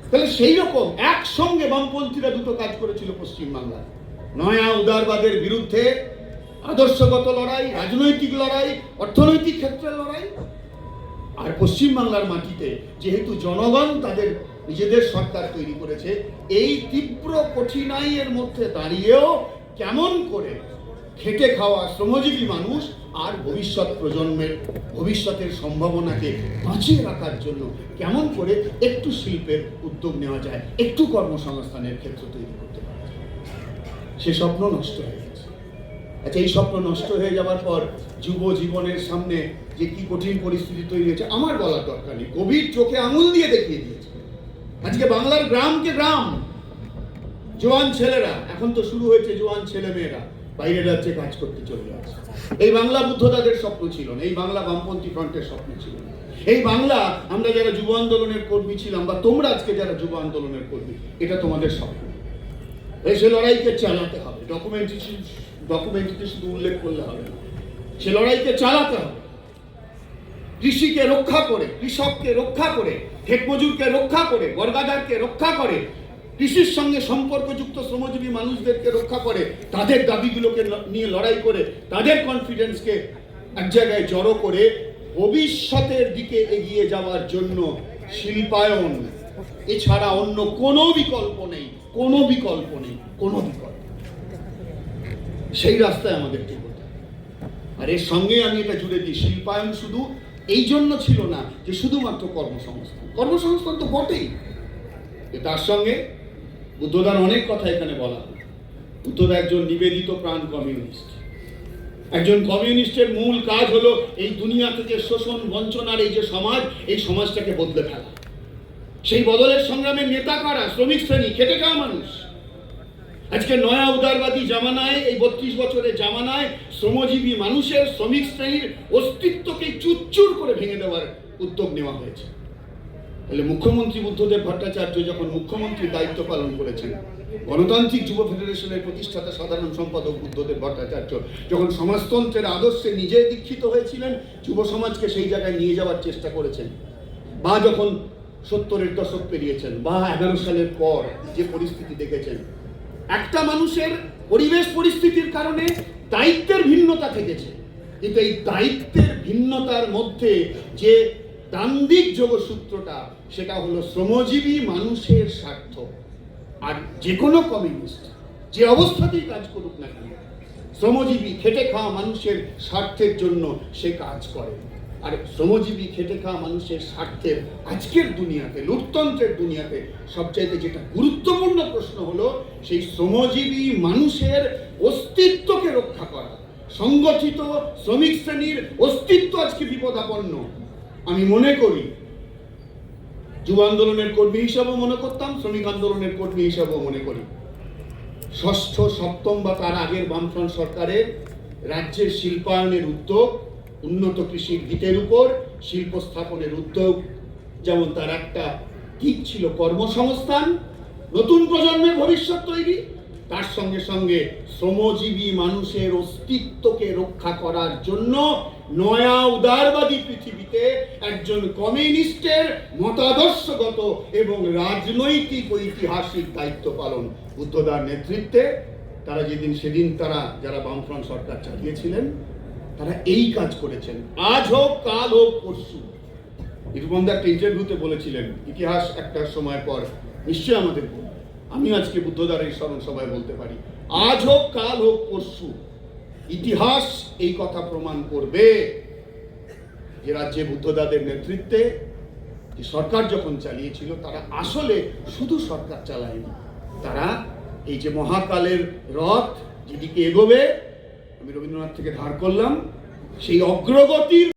তাহলে সেই রকম একসঙ্গে বামপন্থীরা দুটো কাজ করেছিল পশ্চিমবাংলায়, নয়া উদারবাদের বিরুদ্ধে আদর্শগত লড়াই, রাজনৈতিক লড়াই, অর্থনৈতিক ক্ষেত্রে লড়াই। আর পশ্চিমবাংলার মাটিতে যেহেতু জনগণ তাদের নিজেদের সরকার তৈরি করেছে, এই তীব্র কঠিনাইয়ের মধ্যে দাঁড়িয়েও কেমন করে খেটে খাওয়া শ্রমজীবী মানুষ আর ভবিষ্যৎ প্রজন্মের ভবিষ্যতের সম্ভাবনাকে বাঁচিয়ে রাখার জন্য কেমন করে একটু শিল্পের উদ্যোগ নেওয়া যায়, একটু কর্মসংস্থানের ক্ষেত্র তৈরি করতে পারা যায়, সে স্বপ্ন নষ্ট হয়ে গেছে। আচ্ছা, এই স্বপ্ন নষ্ট হয়ে যাওয়ার পর যুব জীবনের সামনে যে কি কঠিন পরিস্থিতি তৈরি হয়েছে আমার বলার দরকার নেই, কোভিড চোখে আঙুল দিয়ে দেখিয়ে দিয়েছে। আজকে বাংলার গ্রামকে গ্রাম, জোয়ান ছেলেরা, এখন তো শুরু হয়েছে জোয়ান ছেলে মেয়েরা বাইরের রাজ্যে কাজ করতে চলে যাচ্ছে। এই বাংলা বুদ্ধদাদের স্বপ্ন ছিল না, এই বাংলা বামপন্থী ফ্রন্টের স্বপ্ন ছিল না, এই বাংলা আমরা যারা যুব আন্দোলনের কর্মী ছিলাম বা তোমরা আজকে যারা যুব আন্দোলনের কর্মী, এটা তোমাদের স্বপ্ন। সে লড়াইকে চালাতে হবে, ডকুমেন্টে শুধু উল্লেখ করলে হবে না, সে লড়াইকে চালাতে হবে। কৃষিকে রক্ষা করে, কৃষককে রক্ষা করে, ক্ষেত মজুরকে রক্ষা করে, বর্গাদারকে রক্ষা করে, কৃষির সঙ্গে সম্পর্কযুক্ত শ্রমজীবী মানুষদেরকে রক্ষা করে, তাদের দাবিগুলোকে নিয়ে লড়াই করে, তাদের কনফিডেন্সকে এক জায়গায় জড়ো করে ভবিষ্যতের দিকে এগিয়ে যাওয়ার জন্য শিল্পায়ন এছাড়া অন্য কোনো বিকল্প নেই, কোনো বিকল্প নেই, কোনো বিকল্প। সেই রাস্তায় আমাদের ঠিক হতে হবে। আর এর সঙ্গে আমি এটা জুড়ে দিই, শিল্পায়ন শুধু এই জন্য ছিল না যে শুধুমাত্র কর্মসংস্থান, কর্মসংস্থান তো বটেই, তার সঙ্গে বুদ্ধদার অনেক কথা এখানে বলা হয়। বুদ্ধদা একজন নিবেদিত প্রাণ কমিউনিস্ট। একজন কমিউনিস্টের মূল কাজ হলো এই দুনিয়া থেকে শোষণ বঞ্চনার এই যে সমাজ, এই সমাজটাকে বদলে ফেলা। সেই বদলের সংগ্রামের নেতা কারা? শ্রমিক শ্রেণী, খেটে খাওয়া মানুষ। আজকে নয়া উদারবাদী জামানায়, এই 32 বছরের জামানায় শ্রমজীবী মানুষের, শ্রমিক শ্রেণীর অস্তিত্বকে চুরচুর করে ভেঙে দেওয়ার উদ্যোগ নেওয়া হয়েছে। তাহলে মুখ্যমন্ত্রী বুদ্ধদেব ভট্টাচার্য যখন মুখ্যমন্ত্রীর দায়িত্ব পালন করেছেন, গণতান্ত্রিক যুব ফেডারেশনের প্রতিষ্ঠাতা সাধারণ সম্পাদক বুদ্ধদেব ভট্টাচার্য যখন সমাজতন্ত্রের আদর্শে নিজে দীক্ষিত হয়েছিলেন, যুব সমাজকে সেই জায়গায় নিয়ে যাওয়ার চেষ্টা করেছেন। বা যখন 70-এর দশক পেরিয়েছেন, বা 11 সালের পর যে পরিস্থিতি দেখেছেন, একটা মানুষের পরিবেশ পরিস্থিতির কারণে দায়িত্বের ভিন্নতা থেকেছে, কিন্তু এই দায়িত্বের ভিন্নতার মধ্যে যে দ্বান্দ্বিক যোগসূত্রটা, সেটা হলো শ্রমজীবী মানুষের স্বার্থ। আর যে কোনো কমিউনিস্ট যে অবস্থাতেই কাজ করুক না কেন, শ্রমজীবী খেটে খাওয়া মানুষের স্বার্থের জন্য সে কাজ করে। আর শ্রমজীবী খেটে খাওয়া মানুষের স্বার্থের আজকের দুনিয়াতে, লোকতন্ত্রের দুনিয়াতে সবচাইতে যেটা গুরুত্বপূর্ণ প্রশ্ন হলো সেই শ্রমজীবী মানুষের অস্তিত্বকে রক্ষা করা। সংগঠিত শ্রমিক শ্রেণীর অস্তিত্ব আজকে বিপদাপন্ন। আমি মনে করি, যুব আন্দোলনের কর্মী হিসাবেও মনে করতাম, শ্রমিক আন্দোলনের কর্মী হিসাবেও মনে করি, ষষ্ঠ, সপ্তম বা তার আগের বামফ্রন্ট সরকারের রাজ্যের শিল্পায়নের উদ্যোগ, উন্নত কৃষির ভিতের উপর শিল্প স্থাপনের উদ্যোগ, যেমন তার একটা দিক ছিল কর্মসংস্থান, নতুন প্রজন্মের ভবিষ্যৎ তৈরি, তার সঙ্গে সঙ্গে শ্রমজীবী মানুষের অস্তিত্বকে রক্ষা করার জন্য নয়া উদারবাদী পৃথিবীতে একজন কমিউনিস্টের মতাদর্শগত এবং রাজনৈতিক ঐতিহাসিক দায়িত্ব পালন বুদ্ধদার নেতৃত্বে তারা সেদিন তারা যারা বামফ্রন্ট সরকার চালিয়েছিলেন, তারা এই কাজ করেছেন। আজ হোক, কাল হোক, পরশু। নির্বন্ধ একটা ইন্টারভিউতে বলেছিলেন, ইতিহাস একটা সময় পর নিশ্চয়ই আমাদের বলবে, আমি আজকে বুদ্ধদার এই স্মরণ সভায় বলতে পারি, আজ হোক, কাল হোক, পরশু ইতিহাস এই কথা প্রমাণ করবে যে রাজ্যে বুদ্ধদাদের নেতৃত্বে যে সরকার যখন চালিয়েছিল, তারা আসলে শুধু সরকার চালায়নি, তারা এই যে মহাকালের রথ যেদিকে এগোবে, আমি রবীন্দ্রনাথ থেকে ধার করলাম, সেই অগ্রগতির